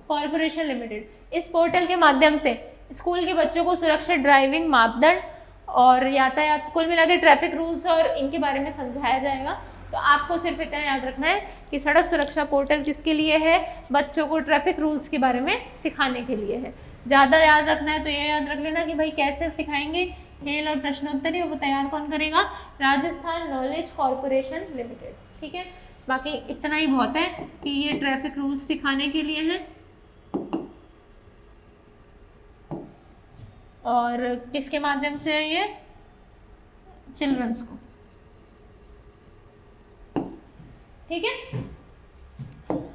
कॉरपोरेशन लिमिटेड। इस पोर्टल के माध्यम से स्कूल के बच्चों को सुरक्षित ड्राइविंग मापदंड और यातायात, कुल मिला के ट्रैफिक रूल्स और इनके बारे में समझाया जाएगा। तो आपको सिर्फ इतना याद रखना है कि सड़क सुरक्षा पोर्टल किसके लिए है, बच्चों को ट्रैफिक रूल्स के बारे में सिखाने के लिए है। ज़्यादा याद रखना है तो ये याद रख लेना कि भाई कैसे सिखाएंगे, खेल और प्रश्नोत्तरी, वो तैयार कौन करेगा, राजस्थान नॉलेज कॉरपोरेशन लिमिटेड, ठीक है। बाकी इतना ही बहुत है कि ये ट्रैफिक रूल्स सिखाने के लिए है। और किसके माध्यम से है ये, चिल्ड्रंस को, ठीक है।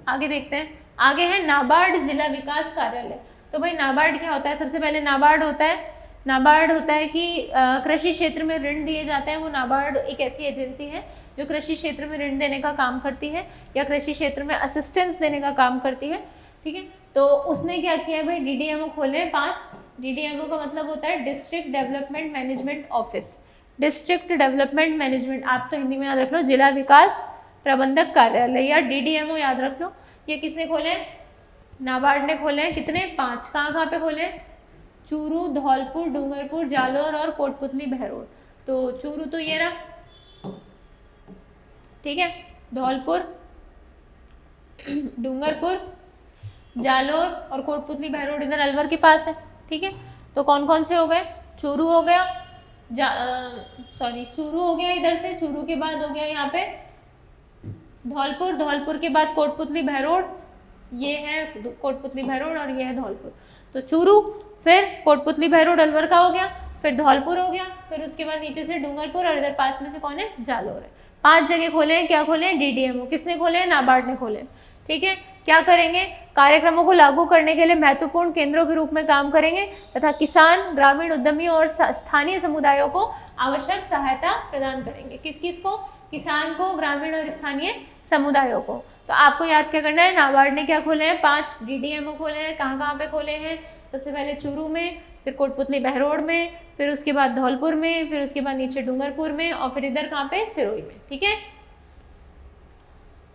आगे देखते हैं, आगे है नाबार्ड जिला विकास कार्यालय। तो भाई नाबार्ड क्या होता है, सबसे पहले नाबार्ड होता है कि कृषि क्षेत्र में ऋण दिए जाते हैं। वो नाबार्ड एक ऐसी एजेंसी है जो कृषि क्षेत्र में ऋण देने का काम करती है या कृषि क्षेत्र में असिस्टेंस देने का काम करती है, ठीक है। तो उसने क्या किया भाई, DDMO खोले 5। DDMO का मतलब होता है district development management office. District development management, आप तो हिंदी में याद रख लो, जिला विकास प्रबंधक कार्यालय या DDMO याद रख लो। ये किसने खोले, नाबार्ड ने खोले हैं। कितने, 5। कहाँ पे खोले हैं, चूरू, धौलपुर, डूंगरपुर, जालोर और कोटपुतली, बहरोड। तो चूरू तो ये रहा, ठीक है, धौलपुर, डूंगरपुर, जालोर और कोटपुतली बहरोड इधर अलवर के पास है, ठीक है। तो कौन कौन से हो गए, चूरू हो गया, चूरू हो गया इधर से, चूरू के बाद हो गया यहाँ पे धौलपुर, धौलपुर के बाद कोटपुतली बहरोड, ये है कोटपुतली बहरोड और ये है धौलपुर। तो चूरू, फिर कोटपुतली बहरोड अलवर का हो गया, फिर धौलपुर हो गया, फिर उसके बाद नीचे से डूंगरपुर और इधर पास में से कौन है, जालोर है। 5 जगह खोले हैं। क्या खोले हैं, DDMO। किसने खोले हैं, नाबार्ड ने खोले, ठीक है। क्या करेंगे, कार्यक्रमों को लागू करने के लिए महत्वपूर्ण केंद्रों के रूप में काम करेंगे तथा किसान, ग्रामीण उद्यमियों और स्थानीय समुदायों को आवश्यक सहायता प्रदान करेंगे। किस किस को, किसान को, ग्रामीण और स्थानीय समुदायों को। तो आपको याद क्या करना है, नाबार्ड ने क्या खोले हैं, 5 DDMO खोले हैं। कहाँ पे खोले हैं, सबसे पहले चूरू में, फिर कोटपुतली बहरोड में, फिर उसके बाद धौलपुर में, फिर उसके बाद नीचे डूंगरपुर में और फिर इधर कहाँ पे, सिरोही में, ठीक है।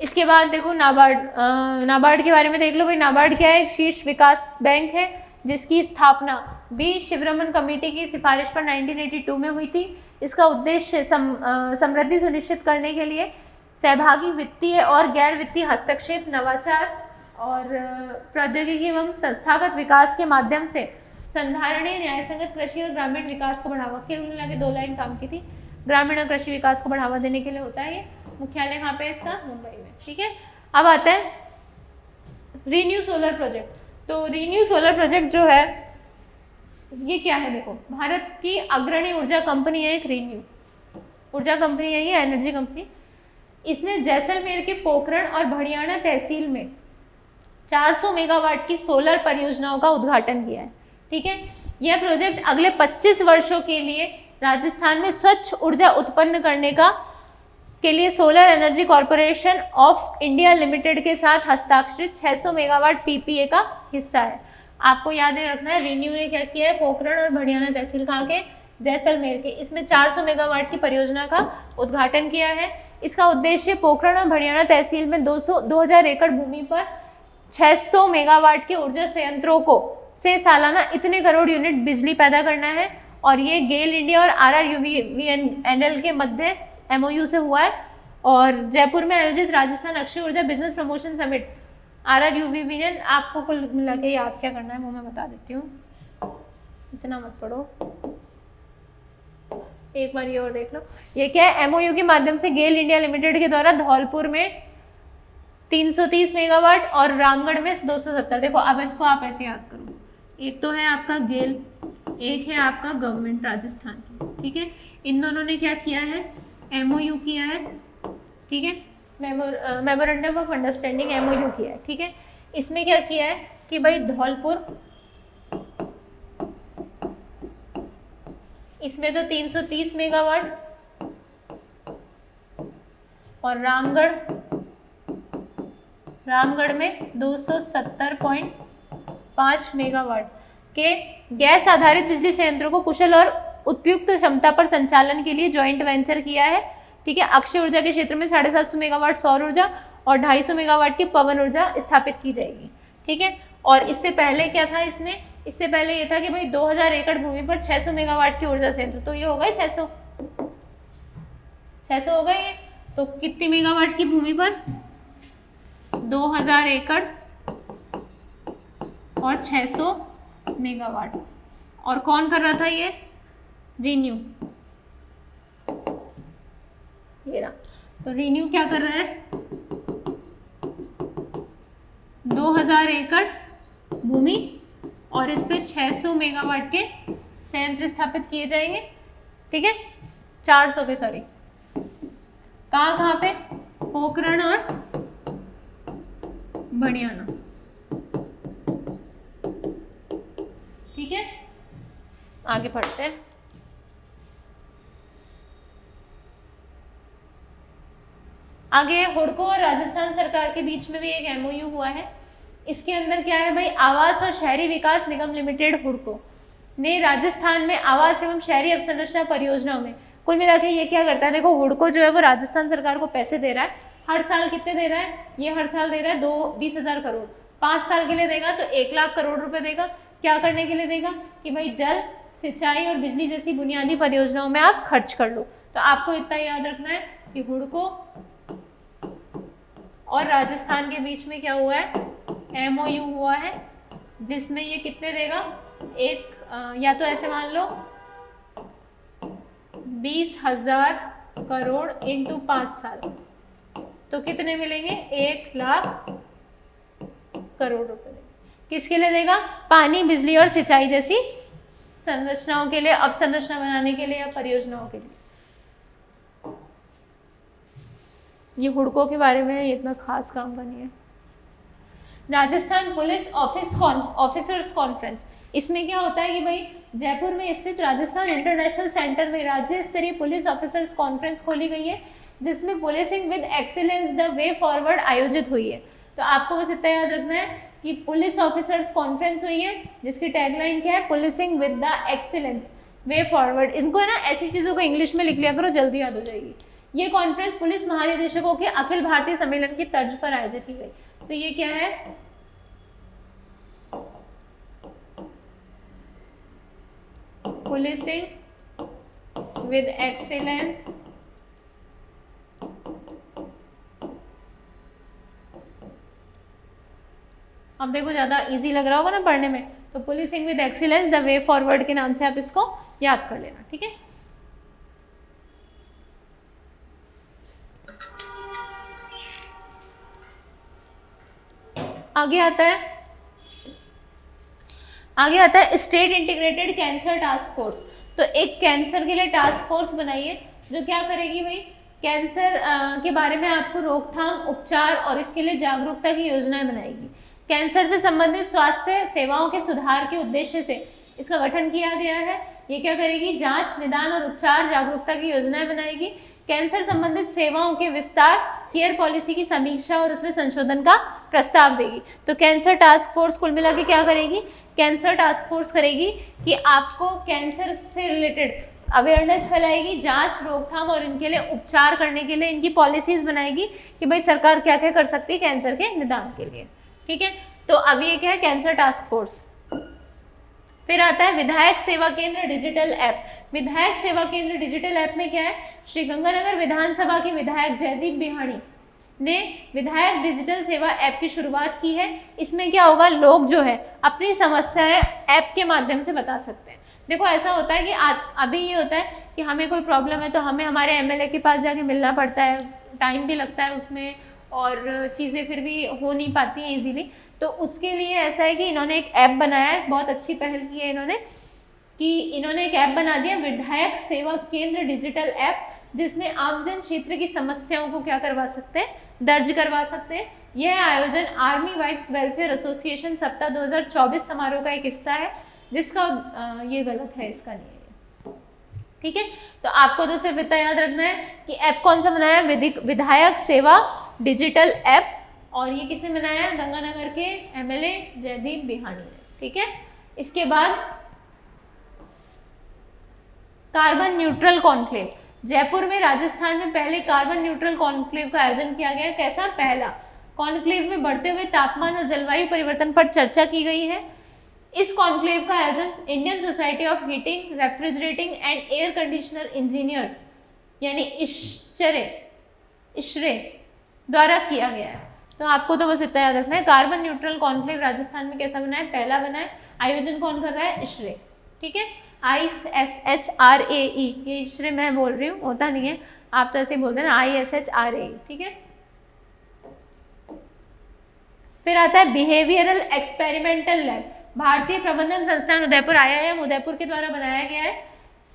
इसके बाद देखो नाबार्ड के बारे में देख लो भाई। नाबार्ड क्या है, एक शीर्ष विकास बैंक है जिसकी स्थापना बी शिवरमन कमेटी की सिफारिश पर 1982 में हुई थी। इसका उद्देश्य समृद्धि सुनिश्चित करने के लिए सहभागी वित्तीय और गैर वित्तीय हस्तक्षेप, नवाचार और प्रौद्योगिकी एवं संस्थागत विकास के माध्यम से संधारणीय, न्यायसंगत कृषि और ग्रामीण विकास को बढ़ावा। कुल मिला के 2 लाइन काम की थी। ग्रामीण और कृषि विकास को बढ़ावा देने के लिए होता है। ये मुख्यालय कहाँ पे है इसका? मुंबई में। ठीक है, अब आता है रीन्यू सोलर प्रोजेक्ट। तो रीन्यू सोलर प्रोजेक्ट जो है ये क्या है? देखो, भारत की अग्रणी ऊर्जा कंपनी है एक रीन्यू ऊर्जा कंपनी है, ये एनर्जी कंपनी। इसने जैसलमेर के पोखरण और भड़ियाना तहसील में 400 मेगावाट की सोलर परियोजनाओं का उद्घाटन किया है। ठीक है, यह प्रोजेक्ट अगले 25 वर्षों के लिए राजस्थान में स्वच्छ ऊर्जा उत्पन्न करने के लिए solar energy corporation of India limited के साथ हस्ताक्षरित 600 मेगावाट पीपीए का हिस्सा है। आपको याद रखना है रीन्यू ने क्या किया है? पोखरण और भड़ियाना तहसील कहाँ के? जैसलमेर के। इसमें 400 मेगावाट की परियोजना का उद्घाटन किया है। इसका उद्देश्य पोखरण और भड़ियाना तहसील में 2000 एकड़ भूमि पर 600 मेगावाट के ऊर्जा संयंत्रों को से सालाना इतने करोड़ यूनिट बिजली पैदा करना है। और ये गेल इंडिया और RRUVNL के मध्य MOU से हुआ है। और जयपुर में आयोजित राजस्थान अक्षय ऊर्जा बिजनेस प्रमोशन समिट RRUVNL, आपको कुल मिला के याद क्या करना है वो मैं बता देती हूँ, इतना मत पढ़ो, एक बार ये और देख लो। ये क्या है? MOU के माध्यम से गेल इंडिया लिमिटेड के द्वारा धौलपुर में 330 मेगावाट और रामगढ़ में 270। देखो, अब इसको आप ऐसे याद करो, एक तो है आपका गेल, एक है आपका गवर्नमेंट राजस्थान की। ठीक है, इन दोनों ने क्या किया है? MOU किया है। ठीक है, मेमोरेंडम ऑफ अंडरस्टैंडिंग MOU किया है। ठीक है, इसमें क्या किया है कि भाई धौलपुर, इसमें तो 330 मेगावाट और रामगढ़ में 270.5 मेगावाट के गैस आधारित बिजली संयंत्रों को कुशल और उपयुक्त क्षमता पर संचालन के लिए जॉइंट वेंचर किया है। ठीक है, अक्षय ऊर्जा के क्षेत्र में 750 मेगावाट सौर ऊर्जा और 250 मेगावाट की पवन ऊर्जा स्थापित की जाएगी। ठीक है, और इससे पहले क्या था? इससे पहले ये था कि भाई 2000 एकड़ भूमि पर 600 मेगावाट की ऊर्जा संयंत्र, तो ये हो गए 600 हो गए ये। तो कितनी मेगावाट की भूमि पर? 2000 एकड़ और 600 मेगावाट। और कौन कर रहा था ये? रीन्यू। ये रहा। तो रीन्यू क्या कर रहा है? 2000 एकड़ भूमि और इस पे 600 मेगावाट के संयंत्र स्थापित किए जाएंगे। ठीक है, 400 के, सॉरी, कहाँ पे? पोखरण और भड़ियाना। ठीक है, आगे पढ़ते हैं। आगे हुडको और राजस्थान सरकार के बीच में भी एक MOU हुआ है। इसके अंदर क्या है भाई? आवास और शहरी विकास निगम लिमिटेड हुडको ने राजस्थान में आवास एवं शहरी अवसंरचना परियोजनाओं में, कुल मिला के ये क्या करता है? देखो, हुडको जो है वो राजस्थान सरकार को पैसे दे रहा है। हर साल कितने दे रहा है? ये हर साल दे रहा है 20,000 करोड़। 5 साल के लिए देगा तो 1 लाख करोड़ रुपए देगा। क्या करने के लिए देगा? कि भाई जल, सिंचाई और बिजली जैसी बुनियादी परियोजनाओं में आप खर्च कर लो। तो आपको इतना याद रखना है कि हुडको और राजस्थान के बीच में क्या हुआ है? MOU हुआ है, जिसमें ये कितने देगा? या तो ऐसे मान लो 20,000 करोड़ इंटू 5 साल, तो कितने मिलेंगे? 1 लाख करोड़ रुपए देगा। किसके लिए देगा? पानी, बिजली और सिंचाई जैसी संरचनाओं के लिए, अवसंरचना बनाने के लिए या परियोजनाओं के लिए। ये हुडको के बारे में इतना खास काम का नहीं है। राजस्थान पुलिस ऑफिसर्स कॉन्फ्रेंस, इसमें क्या होता है कि भाई जयपुर में स्थित राजस्थान इंटरनेशनल सेंटर में राज्य स्तरीय पुलिस ऑफिसर्स कॉन्फ्रेंस खोली गई है, जिसमें policing with excellence the way forward आयोजित हुई है। तो आपको बस इतना याद रखना है कि पुलिस ऑफिसर्स कॉन्फ्रेंस हुई है, जिसकी टैगलाइन क्या है? Policing with the excellence way forward. इनको है ना, ऐसी चीज़ों को इंग्लिश में लिख लिया करो, जल्दी याद हो जाएगी। ये कॉन्फ्रेंस पुलिस महानिदेशकों के अखिल भारतीय सम्मेलन की तर्ज पर आयोजित की गई। तो ये क्या है? पुलिसिंग विद एक्सीलेंस अब देखो ज़्यादा इजी लग रहा होगा ना पढ़ने में, तो policing with excellence the way forward के नाम से आप इसको याद कर लेना। ठीक है, आगे आता है state integrated cancer task force. तो एक कैंसर के लिए टास्क फोर्स बनाइए जो क्या करेगी भाई, कैंसर के बारे में आपको रोकथाम, उपचार और इसके लिए जागरूकता की योजनाएं बनाएगी। कैंसर से संबंधित स्वास्थ्य सेवाओं के सुधार के उद्देश्य से इसका गठन किया गया है। ये क्या करेगी, जांच, निदान और उपचार, जागरूकता की योजनाएं बनाएगी। कैंसर संबंधित सेवाओं के विस्तार, केयर पॉलिसी की समीक्षा और उसमें संशोधन का प्रस्ताव देगी। तो कैंसर टास्क फोर्स कुल मिला के क्या करेगी, कैंसर टास्क फोर्स करेगी कि आपको कैंसर से रिलेटेड अवेयरनेस फैलाएगी, जांच, रोकथाम और इनके लिए उपचार करने के लिए इनकी पॉलिसीज बनाएगी कि भाई सरकार क्या क्या कर सकती है कैंसर के निदान के लिए। ठीक है, तो अब ये क्या है, कैंसर टास्क फोर्स। फिर आता है विधायक सेवा केंद्र डिजिटल ऐप। विधायक सेवा केंद्र डिजिटल ऐप में क्या है, श्रीगंगानगर विधानसभा के विधायक जयदीप बिहानी ने विधायक डिजिटल सेवा ऐप की शुरुआत की है। इसमें क्या होगा, लोग जो है अपनी समस्याएं ऐप के माध्यम से बता सकते हैं। देखो ऐसा होता है कि अभी ये होता है कि हमें कोई प्रॉब्लम है तो हमें हमारे एमएलए के पास जाके मिलना पड़ता है, टाइम भी लगता है उसमें और चीज़ें फिर भी हो नहीं पाती हैं इजीली। तो उसके लिए ऐसा है कि इन्होंने एक ऐप बनाया है, बहुत अच्छी पहल की है इन्होंने, कि इन्होंने एक ऐप बना दिया विधायक सेवा केंद्र डिजिटल ऐप, जिसमें आमजन क्षेत्र की समस्याओं को क्या करवा सकते हैं, दर्ज करवा सकते हैं। यह आयोजन आर्मी वाइफ्स वेलफेयर एसोसिएशन सप्ताह 2024 समारोह का एक हिस्सा है, जिसका ये गलत है, इसका नहीं है। ठीक है, तो आपको तो सिर्फ इतना याद रखना है कि ऐप कौन सा बनाया है, विधायक सेवा डिजिटल ऐप, और ये किसने बनाया है, गंगानगर के एमएलए जयदीप बिहानी ने। ठीक है, इसके बाद कार्बन न्यूट्रल कॉन्क्लेव। जयपुर में राजस्थान में पहले कार्बन न्यूट्रल कॉन्क्लेव का आयोजन किया गया। कैसा, पहला। कॉन्क्लेव में बढ़ते हुए तापमान और जलवायु परिवर्तन पर चर्चा की गई है। इस कॉन्क्लेव का आयोजन Indian society of heating, refrigerating and air conditioner engineers यानी इशरे द्वारा किया गया है। तो आपको तो बस इतना याद रखना है, कार्बन न्यूट्रल कॉन्क्लेव राजस्थान में कैसा बना है, पहला बना है। आयोजन कौन कर रहा है, इशरे। ठीक है, ISHRAE, ये इशरे मैं बोल रही हूँ, होता नहीं है, आप तो ऐसे ही बोलते हैं ना, ISHRAE। ठीक है, फिर आता है बिहेवियरल एक्सपेरिमेंटल लैब। भारतीय प्रबंधन संस्थान उदयपुर IIM उदयपुर के द्वारा बनाया गया है।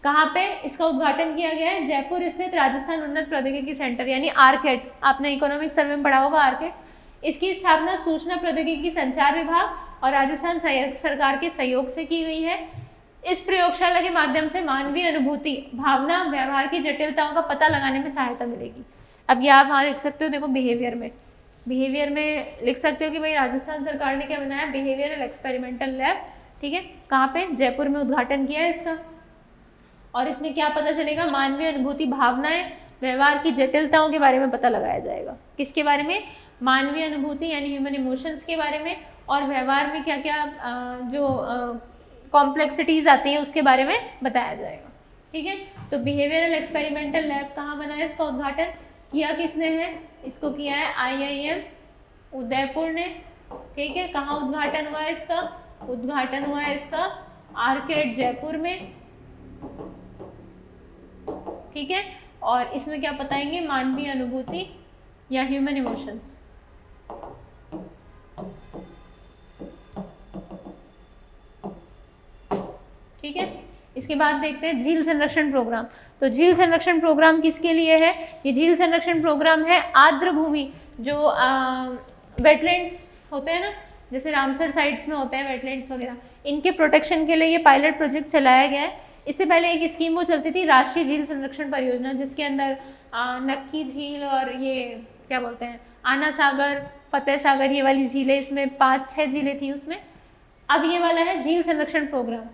कहाँ पे इसका उद्घाटन किया गया है, जयपुर स्थित राजस्थान उन्नत प्रौद्योगिकी सेंटर यानी आरकेट। आपने इकोनॉमिक सर्वे में पढ़ा होगा आरकेट। इसकी स्थापना सूचना प्रौद्योगिकी संचार विभाग और राजस्थान सरकार के सहयोग से की गई है। इस प्रयोगशाला के माध्यम से मानवीय अनुभूति, भावना, व्यवहार की जटिलताओं का पता लगाने में सहायता मिलेगी। अब ये आप वहाँ लिख सकते हो, देखो बिहेवियर में लिख सकते हो कि भाई राजस्थान सरकार ने क्या बनाया, बिहेवियरल एक्सपेरिमेंटल लैब। ठीक है, कहाँ पे, जयपुर में उद्घाटन किया है इसका। और इसमें क्या पता चलेगा, मानवीय अनुभूति, भावनाएं, व्यवहार की जटिलताओं के बारे में पता लगाया जाएगा। किसके बारे में, मानवीय अनुभूति यानी ह्यूमन इमोशंस के बारे में, और व्यवहार में क्या क्या जो कॉम्प्लेक्सिटीज आती है उसके बारे में बताया जाएगा। ठीक है, तो बिहेवियरल एक्सपेरिमेंटल लैब कहाँ बना है, इसका उद्घाटन किया किसने है, इसको किया है IIM उदयपुर ने। ठीक है, कहाँ उद्घाटन हुआ है इसका, उद्घाटन हुआ है इसका आरकेट जयपुर में। ठीक है, और इसमें क्या बताएंगे, मानवीय अनुभूति या ह्यूमन इमोशंस। ठीक है, इसके बाद देखते हैं झील संरक्षण प्रोग्राम। तो झील संरक्षण प्रोग्राम किसके लिए है, ये झील संरक्षण प्रोग्राम है आर्द्र भूमि, जो वेटलैंड्स होते हैं ना, जैसे रामसर साइट्स में होते हैं वेटलैंड्स वगैरह, इनके प्रोटेक्शन के लिए ये पायलट प्रोजेक्ट चलाया गया है। इससे पहले एक स्कीम वो चलती थी, राष्ट्रीय झील संरक्षण परियोजना, जिसके अंदर नक्की झील और ये क्या बोलते हैं, आना सागर, फतेह सागर, ये वाली झीलें, इसमें 5-6 झीलें थी उसमें। अब ये वाला है झील संरक्षण प्रोग्राम।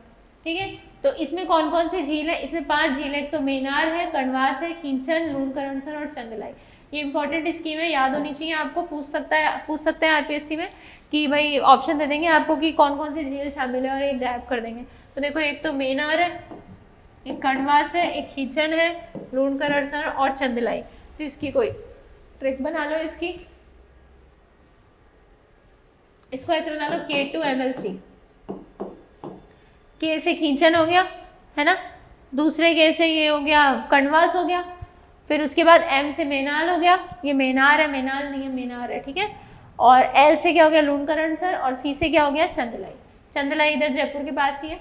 ठीक है, तो इसमें कौन कौन सी झील है, इसमें 5 झील है। एक तो मेनार है, कणवास है, खींचन, लूणकरणसर और चंदलाई। ये इंपॉर्टेंट स्कीम है, याद होनी चाहिए आपको। पूछ सकते हैं RPSC में कि भाई ऑप्शन दे देंगे आपको कि कौन कौन सी झील शामिल है और एक गायब कर देंगे। तो देखो, एक तो मेनार है, एक कणवास है, एक खींचन है, लूणकरणसर और चंदलाई। तो इसकी कोई ट्रिक बना लो, इसको ऐसे बना लो, K2 MLC। के से खींचन हो गया है ना, दूसरे के से ये हो गया कणवास हो गया, फिर उसके बाद M से मेनाल हो गया, ये मेनार है, मेनाल नहीं है, मेनार है। ठीक है, और एल से क्या हो गया लूणकरण और सी से क्या हो गया चंदलाई। चंदलाई इधर जयपुर के पास ही है।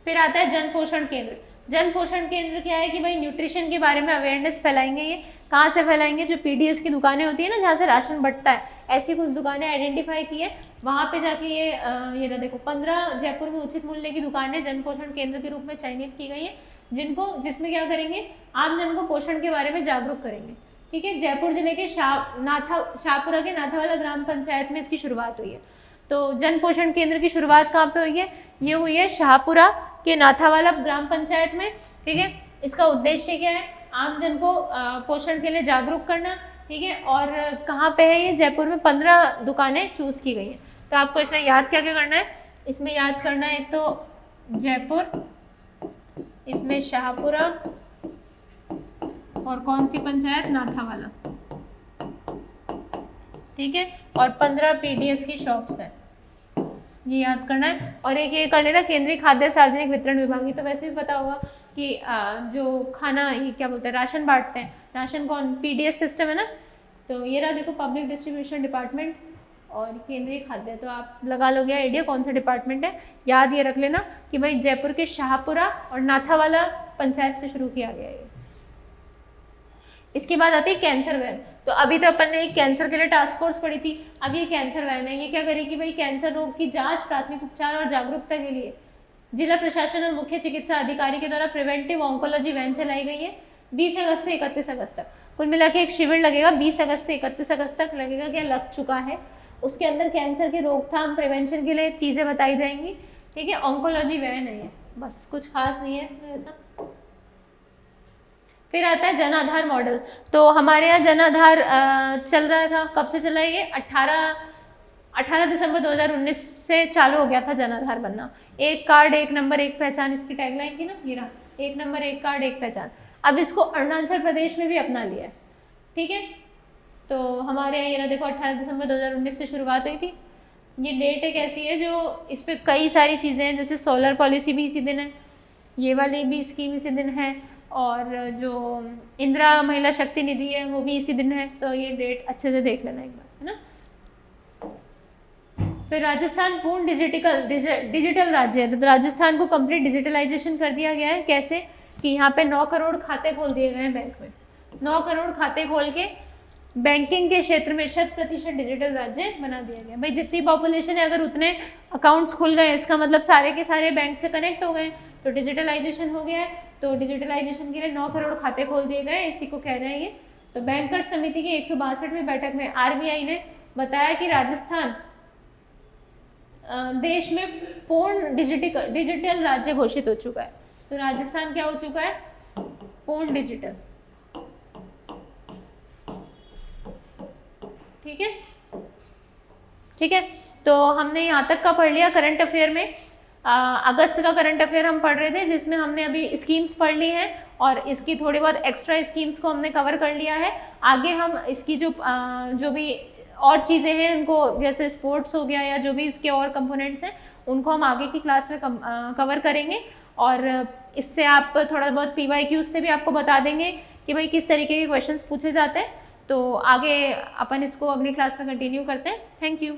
फिर आता है जन पोषण केंद्र। जन पोषण केंद्र क्या है कि भाई न्यूट्रिशन के बारे में अवेयरनेस फैलाएंगे। ये कहाँ से फैलाएंगे, जो पीडीएस की दुकानें होती है ना जहाँ से राशन बंटता है, ऐसी कुछ दुकानें आइडेंटिफाई की है, वहाँ पे जाके ये ना देखो 15 जयपुर में उचित मूल्य की दुकानें जन पोषण केंद्र के रूप में चयनित की गई है, जिसमें क्या करेंगे, आम जन को पोषण के बारे में जागरूक करेंगे। ठीक है, जयपुर जिले के शाहपुरा के नाथावाला ग्राम पंचायत में इसकी शुरुआत हुई है। तो जन पोषण केंद्र की शुरुआत कहाँ पे हुई है, ये हुई है शाहपुरा के नाथावाला ग्राम पंचायत में। ठीक है, इसका उद्देश्य क्या है, आम जन को पोषण के लिए जागरूक करना। ठीक है, और कहाँ पे है ये, जयपुर में 15 दुकानें चूज की गई हैं। तो आपको इसमें याद क्या क्या करना है, इसमें याद करना है एक तो जयपुर, इसमें शाहपुरा और कौन सी पंचायत, नाथावाला। ठीक है, और 15 पीडीएस की शॉप्स है, ये याद करना है। और एक ये कर लेना केंद्रीय खाद्य सार्वजनिक वितरण विभाग। तो वैसे भी पता होगा कि जो खाना ये क्या बोलते हैं राशन बांटते हैं, राशन कौन, पीडीएस सिस्टम है ना। तो ये रहा देखो पब्लिक डिस्ट्रीब्यूशन डिपार्टमेंट और केंद्रीय खाद्य। तो आप लगा लोगे आइडिया कौन सा डिपार्टमेंट है। याद ये रख लेना कि भाई जयपुर के शाहपुरा और नाथावाला पंचायत से शुरू किया गया है। इसके बाद आती है कैंसर वैन। तो अभी तो अपन ने एक कैंसर के लिए टास्क फोर्स पढ़ी थी, अब ये कैंसर वैन है। ये क्या करेगी भाई, कैंसर रोग की जांच, प्राथमिक उपचार और जागरूकता के लिए जिला प्रशासन और मुख्य चिकित्सा अधिकारी के द्वारा प्रिवेंटिव ऑन्कोलॉजी वैन चलाई गई है 20 अगस्त से 31 अगस्त तक। कुल मिला के एक शिविर लगेगा 20 अगस्त से 31 अगस्त तक लगेगा, क्या लग चुका है। उसके अंदर कैंसर की रोकथाम प्रिवेंशन के लिए चीज़ें बताई जाएंगी। ठीक है, ऑन्कोलॉजी वैन है ये, बस कुछ खास नहीं है इसमें ऐसा। फिर आता है जन आधार मॉडल। तो हमारे यहाँ जन आधार चल रहा था, कब से चला है ये, 18 दिसंबर 2019 से चालू हो गया था जन आधार बनना। एक कार्ड एक नंबर एक पहचान इसकी टैगलाइन थी ना, ये रहा, एक नंबर एक कार्ड एक पहचान। अब इसको अरुणाचल प्रदेश में भी अपना लिया है। ठीक है, तो हमारे यहाँ ये रहा देखो 18 दिसंबर 2019 से शुरुआत हुई थी। ये डेट एक ऐसी है जो इस पर कई सारी चीज़ें हैं, जैसे सोलर पॉलिसी भी इसी दिन है, ये वाली भी स्कीम इसी दिन है, और जो इंदिरा महिला शक्ति निधि है वो भी इसी दिन है। तो ये डेट अच्छे से देख लेना एक बार, है ना। फिर राजस्थान पूर्ण डिजिटल राज्य है। तो राजस्थान को कंप्लीट डिजिटलाइजेशन कर दिया गया है। कैसे कि यहाँ पे 9 करोड़ खाते खोल दिए गए हैं बैंक में। 9 करोड़ खाते खोल के बैंकिंग के क्षेत्र में 100% डिजिटल राज्य बना दिया गया। भाई जितनी पॉपुलेशन है, अगर उतने अकाउंट्स खुल गए, इसका मतलब सारे के सारे बैंक से कनेक्ट हो गए, तो डिजिटलाइजेशन हो गया है। तो डिजिटलाइजेशन के लिए 9 करोड़ खाते खोल दिए गए, इसी को कह रहे हैं ये। तो बैंकर्स समिति की 162वीं बैठक में आरबीआई ने बताया कि राजस्थान देश में पूर्ण डिजिटल राज्य घोषित हो चुका है। तो राजस्थान क्या हो चुका है, पूर्ण डिजिटल। ठीक है, ठीक है। तो हमने यहाँ तक का पढ़ लिया करंट अफेयर में। अगस्त का करंट अफेयर हम पढ़ रहे थे, जिसमें हमने अभी स्कीम्स पढ़ ली हैं और इसकी थोड़ी बहुत एक्स्ट्रा स्कीम्स को हमने कवर कर लिया है। आगे हम इसकी जो भी और चीज़ें हैं उनको, जैसे स्पोर्ट्स हो गया या जो भी इसके और कंपोनेंट्स हैं, उनको हम आगे की क्लास में कवर करेंगे। और इससे आप थोड़ा बहुत PYQ से भी आपको बता देंगे कि भाई किस तरीके के क्वेश्चंस पूछे जाते हैं। तो आगे अपन इसको अगली क्लास में कंटिन्यू करते हैं। Thank you.